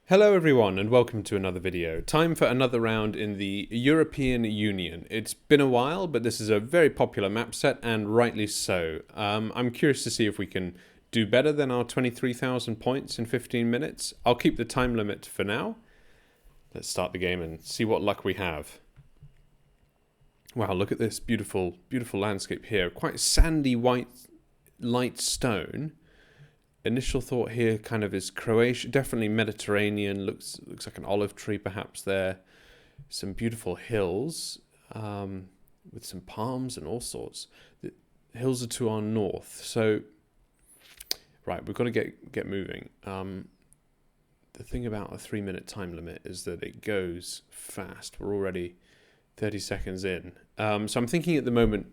Hello everyone and welcome to another video. Time for another round in the European Union. It's been a while, but this is a very popular map set and rightly so. I'm curious to see if we can do better than our 23,000 points in 15 minutes. I'll keep the time limit for now. Let's start the game and see what luck we have. Wow, look at this beautiful, beautiful landscape here. Quite sandy white light stone. Initial thought here kind of is Croatia, definitely Mediterranean, looks like an olive tree perhaps there. Some beautiful hills with some palms and all sorts. The hills are to our north, so right, we've got to get moving. The thing about a 3-minute time limit is that it goes fast. We're already 30 seconds in. So I'm thinking at the moment,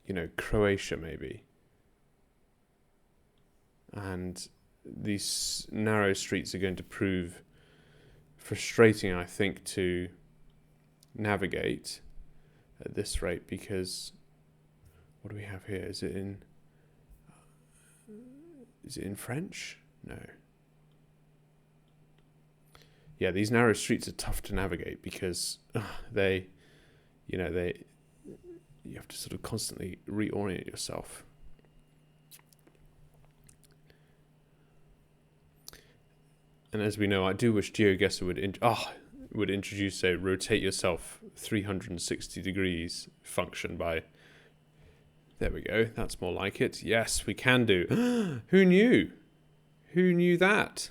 you know, Croatia maybe. And these narrow streets are going to prove frustrating, I think, to navigate at this rate, because what do we have here? Is it in French? No. Yeah, these narrow streets are tough to navigate because you have to sort of constantly reorient yourself. And as we know, I do wish GeoGuessr would introduce a rotate yourself 360 degrees function by... There we go. That's more like it. Yes, we can do. Who knew? Who knew that?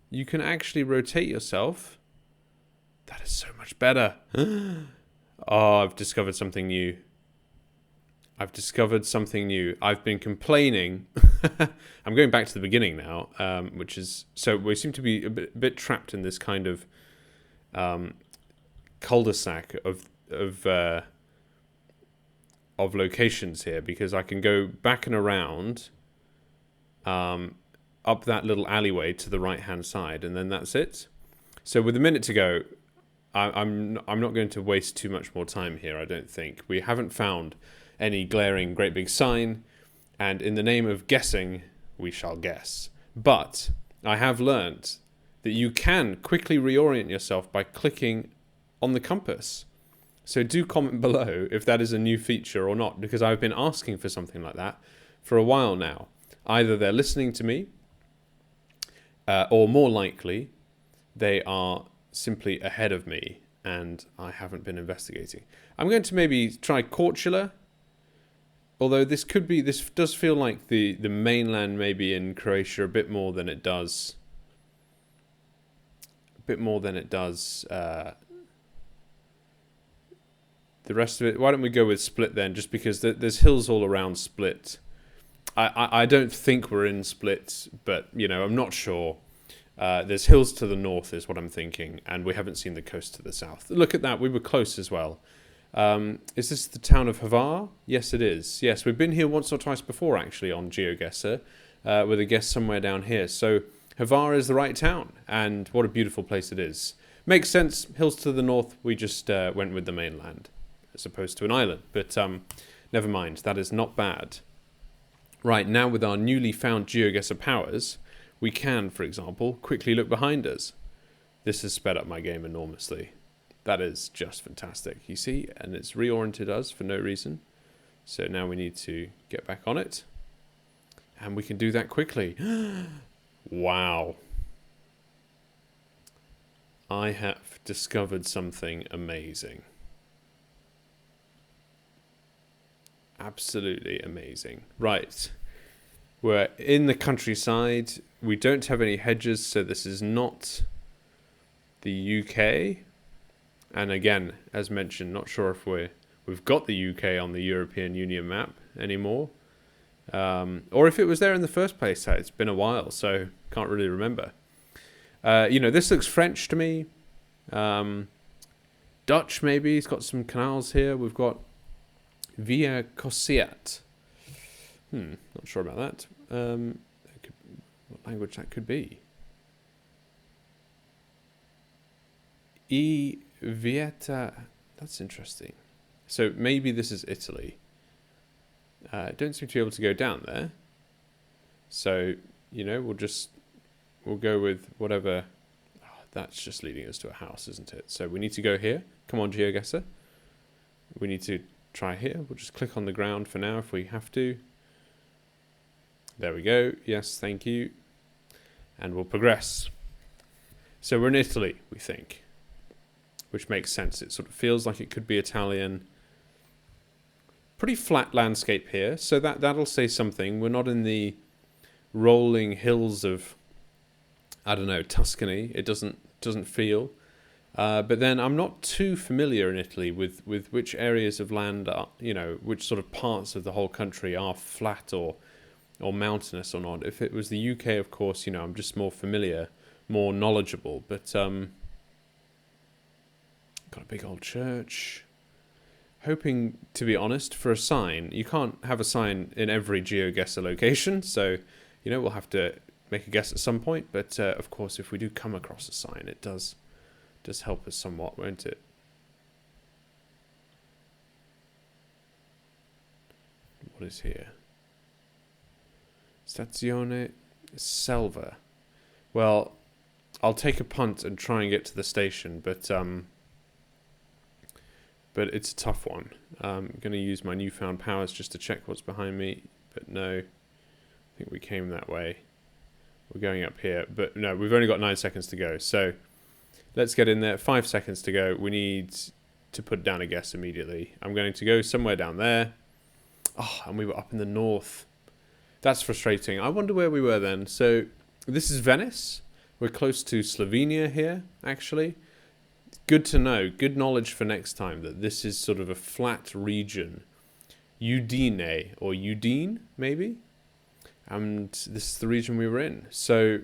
You can actually rotate yourself. That is so much better. Oh, I've discovered something new. I've been complaining. I'm going back to the beginning now, which is... So we seem to be a bit trapped in this kind of cul-de-sac of locations here, because I can go back and around up that little alleyway to the right-hand side, and then that's it. So with a minute to go, I'm not going to waste too much more time here, I don't think. We haven't found any glaring great big sign, and in the name of guessing, we shall guess. But I have learnt that you can quickly reorient yourself by clicking on the compass. So do comment below if that is a new feature or not, because I've been asking for something like that for a while now. Either they're listening to me, or more likely, they are simply ahead of me, and I haven't been investigating. I'm going to maybe try Korčula. Although this does feel like the mainland maybe in Croatia a bit more than it does. The rest of it. Why don't we go with Split then? Just because there's hills all around Split. I don't think we're in Split, but you know, I'm not sure. There's hills to the north is what I'm thinking, and we haven't seen the coast to the south. Look at that, we were close as well. Is this the town of Hvar? Yes, it is. Yes, we've been here once or twice before, actually, on GeoGuessr, with a guess somewhere down here. So Hvar is the right town, and what a beautiful place it is. Makes sense. Hills to the north. We just went with the mainland, as opposed to an island. But never mind. That is not bad. Right, now with our newly found GeoGuessr powers, we can, for example, quickly look behind us. This has sped up my game enormously. That is just fantastic, you see, and it's reoriented us for no reason. So now we need to get back on it, and we can do that quickly. Wow. I have discovered something amazing. Absolutely amazing. Right. We're in the countryside. We don't have any hedges, so this is not the UK. And again, as mentioned, not sure if we've got the UK on the European Union map anymore. Or if it was there in the first place. It's been a while, so can't really remember. You know, this looks French to me. Dutch, maybe. It's got some canals here. We've got Via Cosiat. Not sure about that. What language that could be. Vieta, that's interesting. So maybe this is Italy. Don't seem to be able to go down there. So, you know, we'll go with whatever that's just leading us to a house, isn't it? So we need to go here. Come on, GeoGuessr. We need to try here. We'll just click on the ground for now if we have to. There we go. Yes, thank you. And we'll progress. So we're in Italy, we think, which makes sense. It sort of feels like it could be Italian. Pretty flat landscape here, so that'll say something. We're not in the rolling hills of, I don't know, Tuscany. It doesn't feel. But then I'm not too familiar in Italy with which areas of land are, which sort of parts of the whole country are flat or mountainous or not. If it was the UK, of course, I'm just more familiar, more knowledgeable. But got a big old church. Hoping, to be honest, for a sign. You can't have a sign in every GeoGuessr location, so we'll have to make a guess at some point. But of course, if we do come across a sign, it does help us somewhat, won't it? What is here? Stazione Selva. Well, I'll take a punt and try and get to the station, but it's a tough one. I'm going to use my newfound powers just to check what's behind me, but no, I think we came that way. We're going up here, but no, we've only got 9 seconds to go, so let's get in there. 5 seconds to go. We need to put down a guess immediately. I'm going to go somewhere down there. Oh, and we were up in the north. That's frustrating. I wonder where we were then. So this is Venice. We're close to Slovenia here, actually. Good to know. Good knowledge for next time that this is sort of a flat region. Udine, or Udine, maybe? And this is the region we were in. So,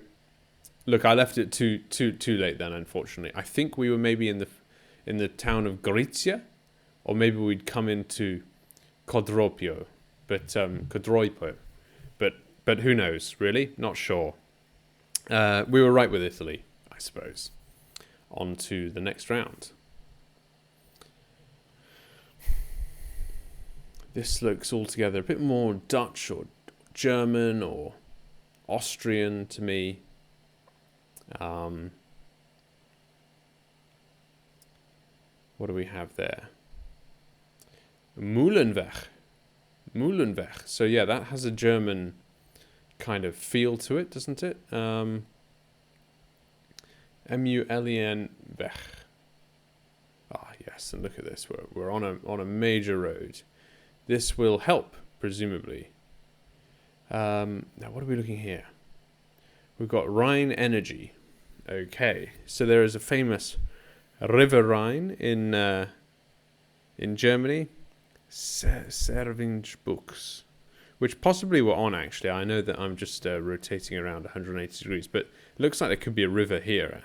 look, I left it too late then, unfortunately. I think we were maybe in the town of Gorizia, or maybe we'd come into Codropio, but who knows, really? Not sure. We were right with Italy, I suppose. On to the next round. This looks altogether a bit more Dutch or German or Austrian to me. What do we have there? Mühlenweg. So yeah, that has a German kind of feel to it, doesn't it? Mühlenweg. Ah, yes, and look at this. We're on a major road. This will help, presumably. Now, what are we looking here? We've got Rhine Energy. Okay, so there is a famous River Rhine in Germany, Servingsbuchs, which possibly we're on, actually. I know that I'm just rotating around 180 degrees, but it looks like there could be a river here.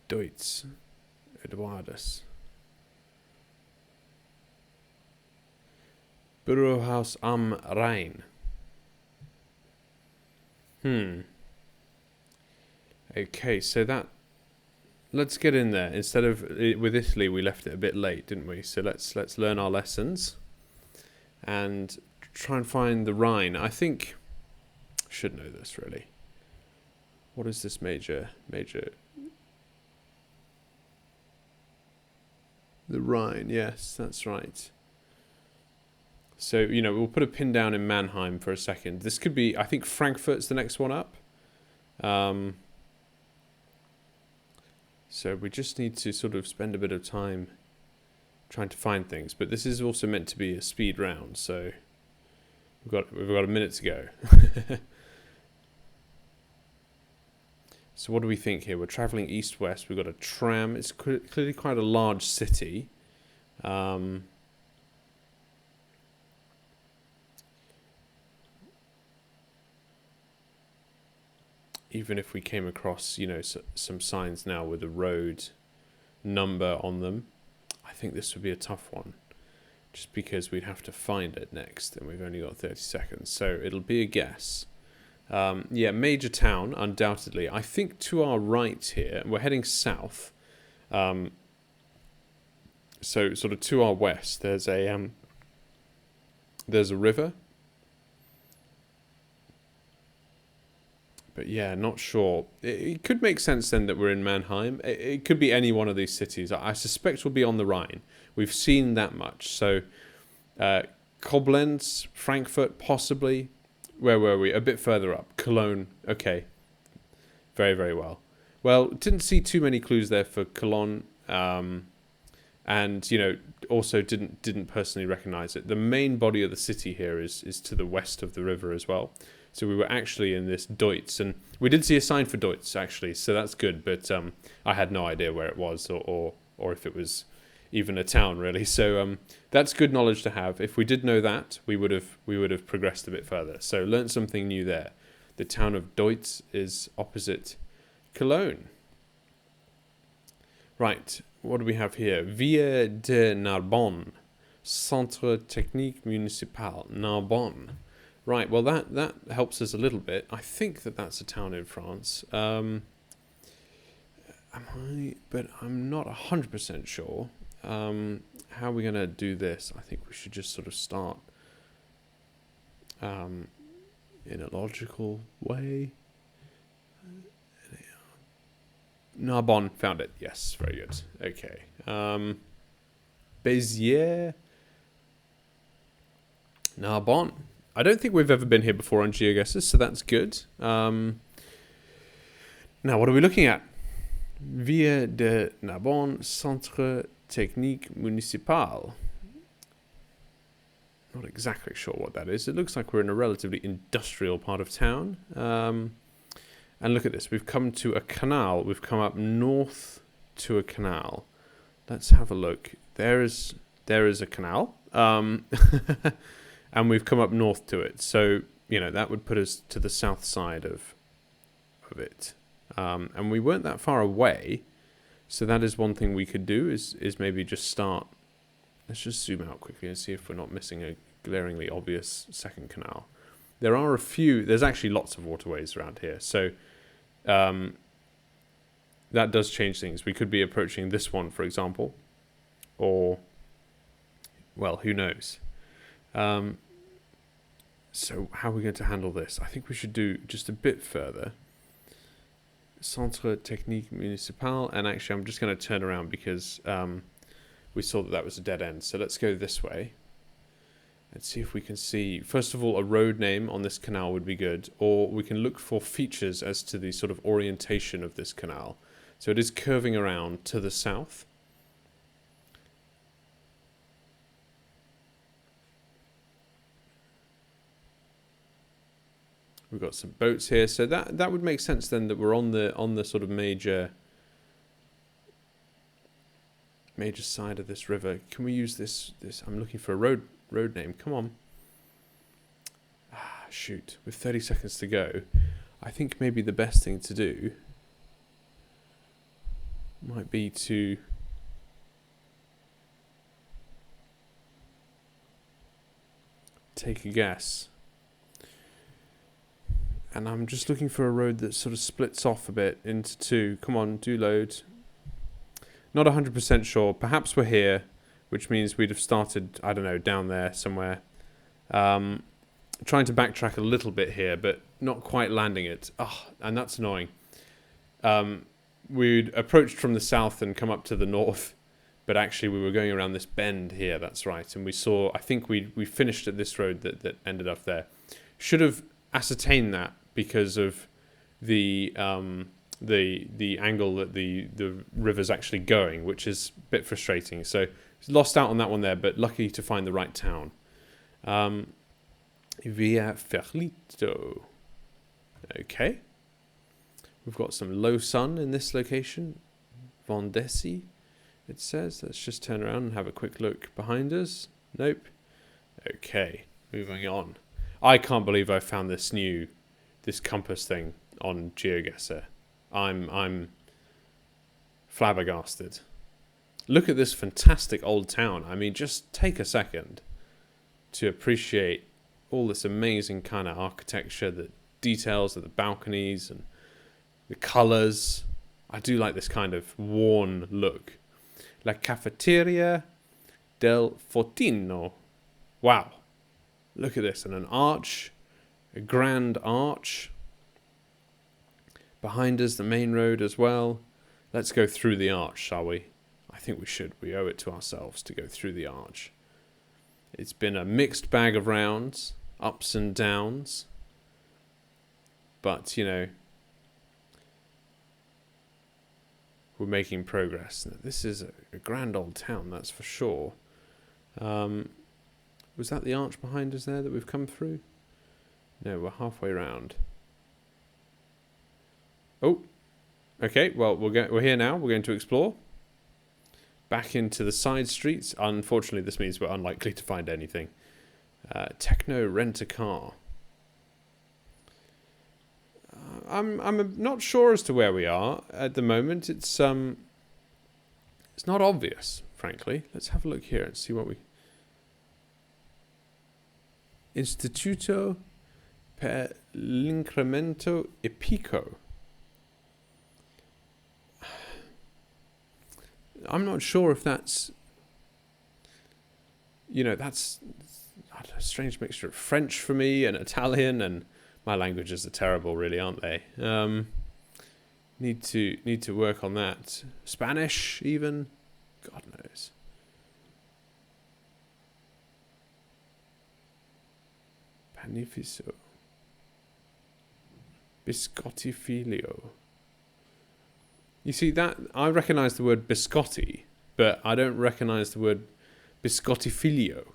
Deutz, Eduardus. Bürohaus am Rhein. Okay, so that... Let's get in there. Instead of... With Italy, we left it a bit late, didn't we? So let's learn our lessons. And try and find the Rhine. I think... I should know this, really. What is this major... The Rhine, yes, that's right. So, we'll put a pin down in Mannheim for a second. This could be, I think Frankfurt's the next one up. So we just need to sort of spend a bit of time trying to find things. But this is also meant to be a speed round, so we've got a minute to go. So what do we think here? We're traveling east-west. We've got a tram. It's clearly quite a large city. Even if we came across, some signs now with a road number on them, I think this would be a tough one. Just because we'd have to find it next, and we've only got 30 seconds. So it'll be a guess. Yeah, major town, undoubtedly. I think to our right here, we're heading south. So sort of to our west, there's a river, But yeah, not sure. It could make sense then that we're in Mannheim. It could be any one of these cities. I suspect we'll be on the Rhine. We've seen that much. So Koblenz, Frankfurt, possibly. Where were we? A bit further up. Cologne. Okay. Very, very well. Well, didn't see too many clues there for Cologne. And, you know, also didn't personally recognize it. The main body of the city here is to the west of the river as well. So we were actually in this Deutz, and we did see a sign for Deutz actually, so that's good. But I had no idea where it was, or if it was even a town really. So that's good knowledge to have. If we did know that, we would have progressed a bit further. So learned something new there. The town of Deutz is opposite Cologne. Right, what do we have here? Via de Narbonne, Centre Technique Municipal, Narbonne. Right, well that helps us a little bit. I think that's a town in France. But I'm not 100% sure. How are we going to do this? I think we should just sort of start in a logical way. Narbonne, found it. Yes, very good. Okay. Béziers, Narbonne. I don't think we've ever been here before on GeoGuessr, so that's good. Now, what are we looking at? Via de Narbonne, Centre Technique Municipal. Not exactly sure what that is. It looks like we're in a relatively industrial part of town. And look at this. We've come to a canal. We've come up north to a canal. Let's have a look. There is a canal. And we've come up north to it. So, you know, that would put us to the south side of it. And we weren't that far away. So that is one thing we could do is maybe just start. Let's just zoom out quickly and see if we're not missing a glaringly obvious second canal. There's actually lots of waterways around here. So that does change things. We could be approaching this one, for example. Or, well, who knows? So how are we going to handle this? I think we should do just a bit further. Centre Technique Municipal. And actually, I'm just going to turn around because we saw that was a dead end. So let's go this way. Let's see if we can see, first of all, a road name on this canal would be good. Or we can look for features as to the sort of orientation of this canal. So it is curving around to the south. We've got some boats here, so that would make sense then that we're on the sort of major side of this river. Can we use this? I'm looking for a road name. Come on. Ah, shoot. With 30 seconds to go, I think maybe the best thing to do might be to take a guess. And I'm just looking for a road that sort of splits off a bit into two. Come on, do load. Not 100% sure. Perhaps we're here, which means we'd have started, I don't know, down there somewhere. Trying to backtrack a little bit here, but not quite landing it. Oh, and that's annoying. We'd approached from the south and come up to the north, but actually we were going around this bend here, that's right. And we saw, I think we finished at this road that ended up there. Should have ascertained that, because of the angle that the river's actually going, which is a bit frustrating. So lost out on that one there, but lucky to find the right town. Via Ferlito. Okay. We've got some low sun in this location. Vendesi, it says. Let's just turn around and have a quick look behind us. Nope. Okay, moving on. I can't believe I found this compass thing on GeoGuessr. I'm flabbergasted. Look at this fantastic old town. I mean, just take a second to appreciate all this amazing kind of architecture, the details of the balconies and the colours. I do like this kind of worn look. La Cafeteria del Fortino. Wow. Look at this, and an arch, a grand arch. Behind us, the main road as well. Let's go through the arch, shall we? I think we should. We owe it to ourselves to go through the arch. It's been a mixed bag of rounds, ups and downs. But, you know, we're making progress. This is a grand old town, that's for sure. Was that the arch behind us there that we've come through? No, we're halfway around. Oh, okay. Well, we're here now. We're going to explore. Back into the side streets. Unfortunately, this means we're unlikely to find anything. Techno rent-a-car. I'm not sure as to where we are at the moment. It's not obvious, frankly. Let's have a look here and see what we... Istituto per l'incremento epico. I'm not sure if that's... You know, that's a strange mixture of French for me and Italian, and my languages are terrible, really, aren't they? Need to work on that. Spanish, even. God knows. Panificio. Biscottifilio. You see, that I recognise the word biscotti, but I don't recognise the word biscottifilio.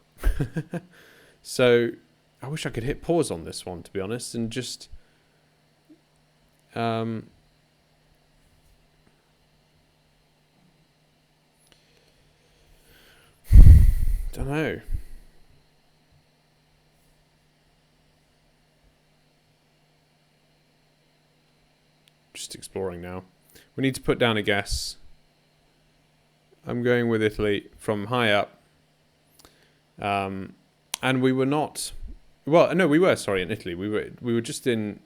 So I wish I could hit pause on this one, to be honest, and just don't know. Just exploring now. We need to put down a guess. I'm going with Italy from high up. And we were not... Well, no, we were, sorry, in Italy. We were just in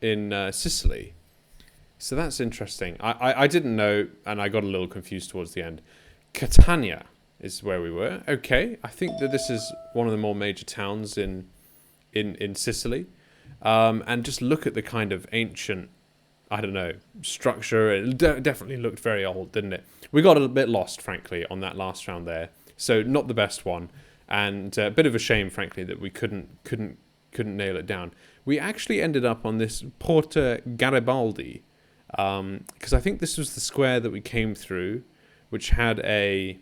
Sicily. So that's interesting. I didn't know, and I got a little confused towards the end. Catania is where we were. Okay, I think that this is one of the more major towns in Sicily. And just look at the kind of ancient... I don't know, structure. It definitely looked very old, didn't it? We got a bit lost, frankly, on that last round there. So not the best one, and a bit of a shame, frankly, that we couldn't nail it down. We actually ended up on this Porta Garibaldi, because I think this was the square that we came through, which had a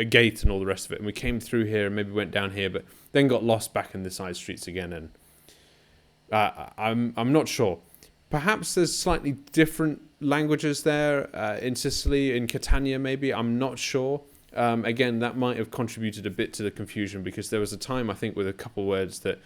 gate and all the rest of it. And we came through here and maybe went down here, but then got lost back in the side streets again. And I'm not sure. Perhaps there's slightly different languages there in Sicily, in Catania maybe. I'm not sure. Again, that might have contributed a bit to the confusion, because there was a time, I think, with a couple words that,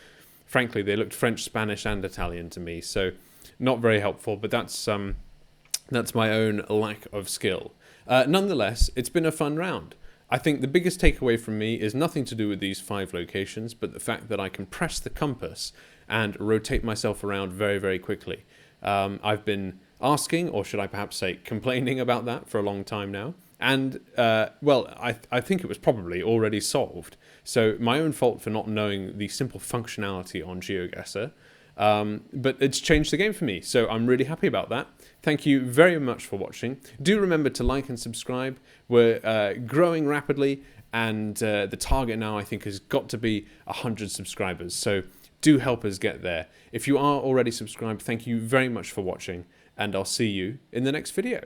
frankly, they looked French, Spanish, and Italian to me. So not very helpful, but that's my own lack of skill. Nonetheless, it's been a fun round. I think the biggest takeaway from me is nothing to do with these 5 locations, but the fact that I can press the compass and rotate myself around very, very quickly. I've been asking, or should I perhaps say complaining about that for a long time now. And, well, I think it was probably already solved. So my own fault for not knowing the simple functionality on GeoGuessr. But it's changed the game for me, so I'm really happy about that. Thank you very much for watching. Do remember to like and subscribe. We're growing rapidly, and the target now, I think, has got to be 100 subscribers. So do help us get there. If you are already subscribed, thank you very much for watching, and I'll see you in the next video.